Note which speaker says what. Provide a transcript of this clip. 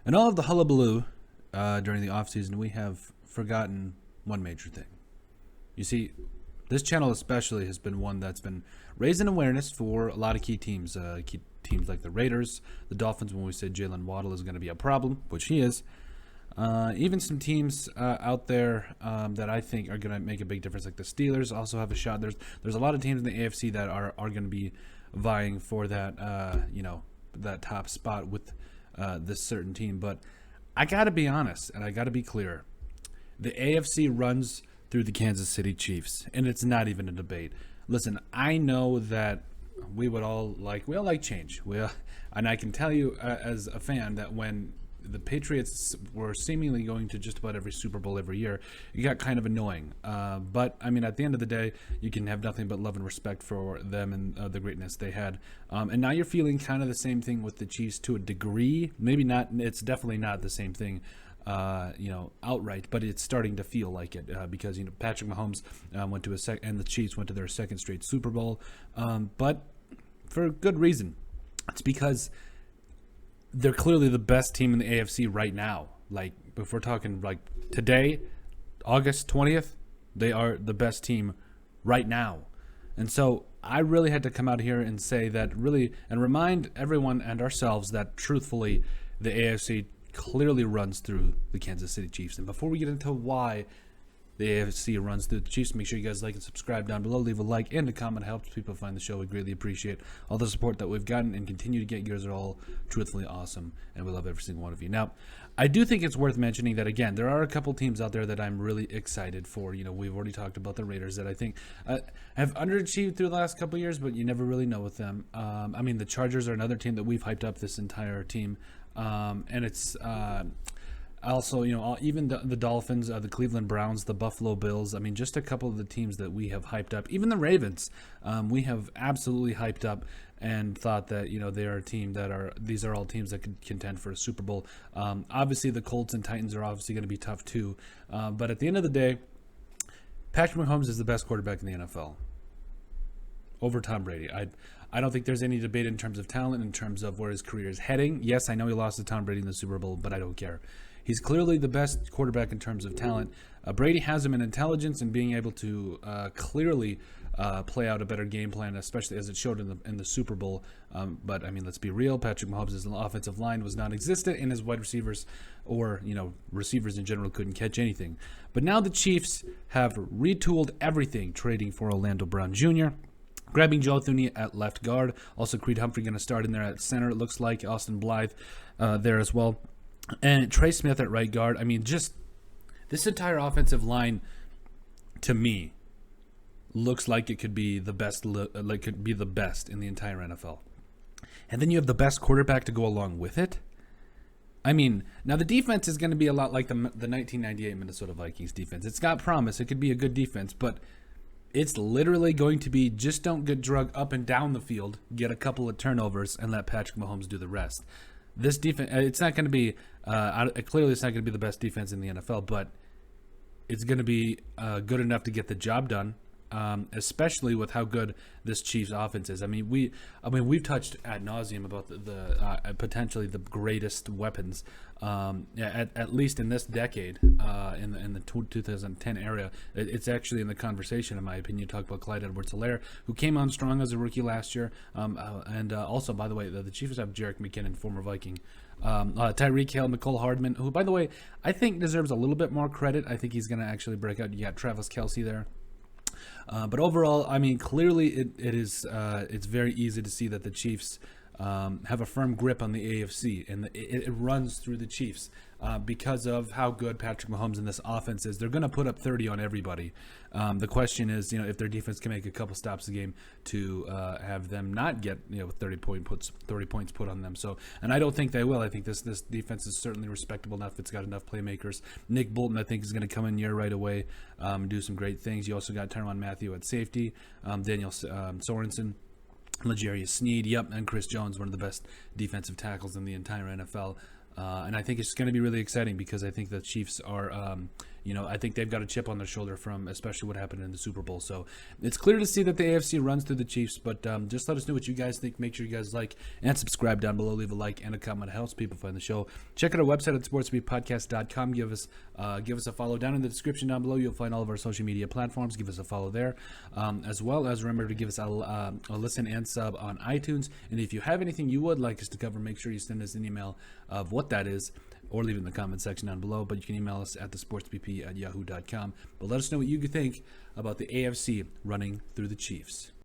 Speaker 1: In all of the hullabaloo during the offseason, we have forgotten one major thing. You see, this channel especially has been one that's been raising awareness for a lot of key teams like the Raiders, the Dolphins, when we said Jalen Waddle is going to be a problem, which he is. Even some teams out there that I think are going to make a big difference, like the Steelers also have a shot. There's a lot of teams in the AFC that are going to be vying for that that top spot with this certain team. But I got to be honest, and I got to be clear. The AFC runs through the Kansas City Chiefs, and it's not even a debate. Listen, I know that we all like change. And I can tell you as a fan that when the Patriots were seemingly going to just about every Super Bowl every year, it got kind of annoying. But, I mean, at the end of the day, you can have nothing but love and respect for them and the greatness they had. And now you're feeling kind of the same thing with the Chiefs to a degree. Maybe not. It's definitely not the same thing, outright, but it's starting to feel like it because, Patrick Mahomes went to and the Chiefs went to their second straight Super Bowl. But for good reason. It's because they're clearly the best team in the AFC right now. Like, if we're talking like today, August 20th, they are the best team right now. And so I really had to come out here and say that really, and remind everyone and ourselves that truthfully, the AFC clearly runs through the Kansas City Chiefs. And before we get into why the AFC runs through the Chiefs, make sure you guys like and subscribe down below. Leave a like and a comment. It helps people find the show. We greatly appreciate all the support that we've gotten and continue to get. You guys are all truthfully awesome, and we love every single one of you. Now, I do think it's worth mentioning that, again, there are a couple teams out there that I'm really excited for. We've already talked about the Raiders that I think have underachieved through the last couple of years, but you never really know with them. The Chargers are another team that we've hyped up this entire team, and it's also, even the Dolphins, the Cleveland Browns, the Buffalo Bills. I mean, just a couple of the teams that we have hyped up. Even the Ravens, we have absolutely hyped up and thought that, they are a team these are all teams that could contend for a Super Bowl. Obviously, the Colts and Titans are obviously going to be tough too. But at the end of the day, Patrick Mahomes is the best quarterback in the NFL over Tom Brady. I don't think there's any debate in terms of talent, in terms of where his career is heading. Yes, I know he lost to Tom Brady in the Super Bowl, but I don't care. He's clearly the best quarterback in terms of talent. Brady has him in intelligence and being able to clearly play out a better game plan, especially as it showed in the Super Bowl. But, let's be real. Patrick Mahomes' offensive line was non-existent, and his wide receivers or, receivers in general couldn't catch anything. But now the Chiefs have retooled everything, trading for Orlando Brown Jr., grabbing Joe Thuney at left guard. Also, Creed Humphrey going to start in there at center, it looks like. Austin Blythe there as well. And Trey Smith at right guard. Just this entire offensive line, to me, looks like it could be the best. Could be the best in the entire NFL. And then you have the best quarterback to go along with it. Now the defense is going to be a lot like the 1998 Minnesota Vikings defense. It's got promise. It could be a good defense, but it's literally going to be just don't get drug up and down the field, get a couple of turnovers, and let Patrick Mahomes do the rest. This defense, it's not going to be, clearly it's not going to be the best defense in the NFL, but it's going to be good enough to get the job done, especially with how good this Chiefs offense is. We've touched ad nauseum about the potentially the greatest weapons, at least in this decade, in the 2010 era. It's actually in the conversation, in my opinion. You talk about Clyde Edwards-Helaire, who came on strong as a rookie last year, and also, by the way, the Chiefs have Jerick McKinnon, former Viking. Tyreek Hill, Mecole Hardman, who, by the way, I think deserves a little bit more credit. I think he's going to actually break out. You got Travis Kelce there. But overall, clearly it is. It's very easy to see that the Chiefs have a firm grip on the AFC, and it runs through the Chiefs because of how good Patrick Mahomes and this offense is. They're going to put up 30 on everybody. The question is, if their defense can make a couple stops a game to have them not get 30 points put on them. So, and I don't think they will. I think this defense is certainly respectable enough. It's got enough playmakers. Nick Bolton, I think, is going to come in here right away and do some great things. You also got Tyrann Mathieu at safety, Daniel Sorensen, L'Jarius Sneed, and Chris Jones, one of the best defensive tackles in the entire NFL. And I think it's going to be really exciting because I think the Chiefs are, I think they've got a chip on their shoulder from especially what happened in the Super Bowl. So it's clear to see that the AFC runs through the Chiefs, but just let us know what you guys think. Make sure you guys like and subscribe down below. Leave a like and a comment. It helps people find the show. Check out our website at sportsbeatpodcast.com. Give us a follow down in the description down below. You'll find all of our social media platforms. Give us a follow there, as well as remember to give us a listen and sub on iTunes. And if you have anything you would like us to cover, make sure you send us an email of what that is, or leave it in the comment section down below. But you can email us at thesportsbp@yahoo.com. But let us know what you think about the AFC running through the Chiefs.